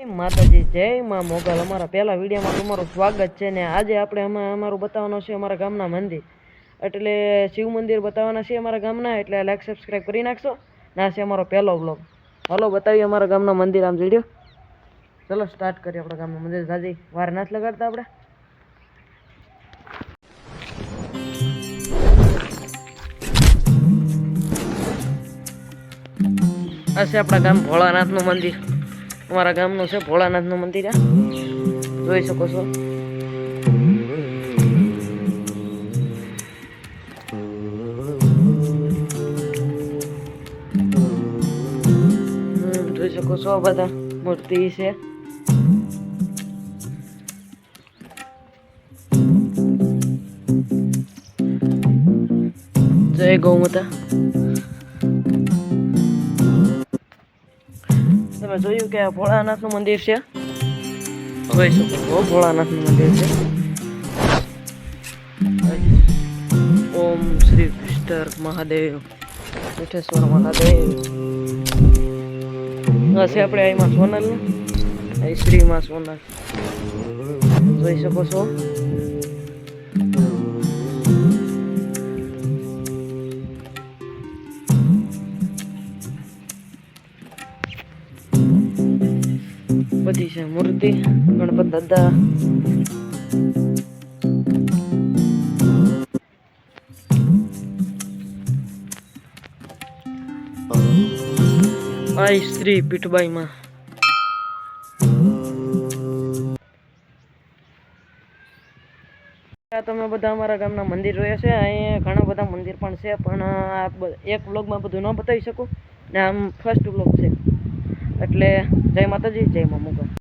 માતાજી જય માં મોગલ। અમારા પહેલા વિડીયોમાં તમારું સ્વાગત છે ને આજે આપણે અમારું બતાવવાનું છે અમારા ગામના મંદિર, એટલે શિવ મંદિર બતાવવાના છે અમારા ગામના, એટલે લાઈક સબસ્ક્રાઇબ કરી નાખશો ને આ છે અમારો પહેલો વ્લોગ। હાલો બતાવીએ અમારા ગામના મંદિર આમ વિડીયો। ચલો સ્ટાર્ટ કરીએ આપણા ગામના મંદિર। દાદી વાર નાથ લગાડતા આપણે આ છે આપણા ગામ ભોળાનાથનું મંદિર। અમારા ગામનું છે ભોળાનાથનું મંદિર, આ જોઈ શકો છો। જોઈ શકો છો બધા મૂર્તિ છે। જય ગૌ માતા। તમે જોયું કે આ ભોળાનાથનું મંદિર છે, જોઈ શકો છો ભોળાનાથનું મંદિર છે। ઓમ શ્રી વિષ્ણુ મહાદેવ વિઠેશ્વર મહાદેવ। હશે આપણે અહીંમાં સોનલ અહીં શ્રીમાં સોનલ જોઈ શકો છો। બધી છે મૂર્તિ ગણપત દાદા। આઈ શ્રી પીઠબાઈ માં। તમે બધા અમારા ગામના મંદિર જોયા છે, અહીંયા ઘણા બધા મંદિર પણ છે, પણ આ એક વ્લોગમાં બધું ન બતાવી શકું ને આમ ફર્સ્ટ વ્લોગ છે, એટલે જય માતાજી જય મા મોગલ।